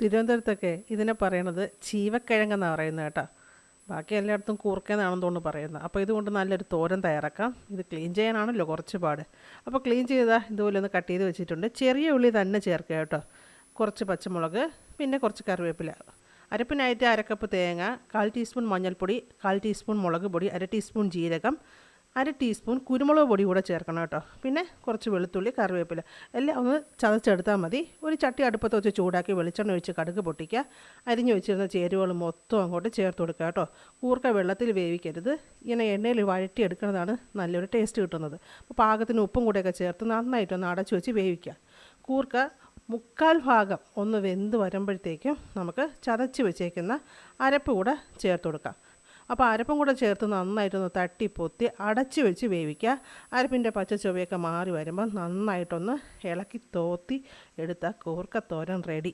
തിരുവനന്തപുരത്തൊക്കെ ഇതിനെ പറയണത് ചീവക്കിഴങ്ങെന്നാണ് പറയുന്നത് കേട്ടോ. ബാക്കി എല്ലായിടത്തും കൂർക്കയെന്നാണെന്ന് തോന്നുന്നു പറയുന്നത്. അപ്പോൾ ഇതുകൊണ്ട് നല്ലൊരു തോരൻ തയ്യാറാക്കാം. ഇത് ക്ലീൻ ചെയ്യാനാണല്ലോ കുറച്ച് പാട്. അപ്പോൾ ക്ലീൻ ചെയ്താൽ ഇതുപോലെ ഒന്ന് കട്ട് ചെയ്ത് വെച്ചിട്ടുണ്ട്. ചെറിയ ഉള്ളി തന്നെ ചേർക്കുക കേട്ടോ. കുറച്ച് പച്ചമുളക്, പിന്നെ കുറച്ച് കറിവേപ്പില. അരപ്പിനായിട്ട് 1/2 കപ്പ് തേങ്ങ, 1/4 ടീസ്പൂൺ മഞ്ഞൾപ്പൊടി, 1/4 ടീസ്പൂൺ മുളക് പൊടി, 1/2 ടീസ്പൂൺ ജീരകം, 1/2 ടീസ്പൂൺ കുരുമുളക് പൊടി കൂടെ ചേർക്കണം കേട്ടോ. പിന്നെ കുറച്ച് വെളുത്തുള്ളി, കറിവേപ്പില എല്ലാം ഒന്ന് ചതച്ചെടുത്താൽ മതി. ഒരു ചട്ടി അടുപ്പത്ത് വെച്ച് ചൂടാക്കി വെളിച്ചെണ്ണ ഒഴിച്ച് കടുക് പൊട്ടിക്കുക. അരിഞ്ഞു വെച്ചിരുന്ന ചേരുവകൾ മൊത്തം അങ്ങോട്ട് ചേർത്ത് കൊടുക്കുക കേട്ടോ. കൂർക്ക വെള്ളത്തിൽ വേവിക്കരുത്. ഇങ്ങനെ എണ്ണയിൽ വഴറ്റിയെടുക്കുന്നതാണ് നല്ലൊരു ടേസ്റ്റ് കിട്ടുന്നത്. അപ്പോൾ പാകത്തിന് ഉപ്പും കൂടെയൊക്കെ ചേർത്ത് നന്നായിട്ടൊന്ന് അടച്ചു വെച്ച് വേവിക്കുക. കൂർക്ക 1/4 ഭാഗം ഒന്ന് വെന്ത് വരുമ്പോഴത്തേക്കും നമുക്ക് ചതച്ച് വെച്ചേക്കുന്ന അരപ്പ് കൂടെ ചേർത്ത് കൊടുക്കാം. അപ്പോൾ അരപ്പും കൂടെ ചേർത്ത് നന്നായിട്ടൊന്ന് തട്ടി പൊത്തി അടച്ച് വെച്ച് വേവിക്കുക. അരപ്പിൻ്റെ പച്ച ചുവയൊക്കെ മാറി വരുമ്പോൾ നന്നായിട്ടൊന്ന് ഇളക്കി തോത്തി എടുത്ത കൂർക്കത്തോരൻ റെഡി.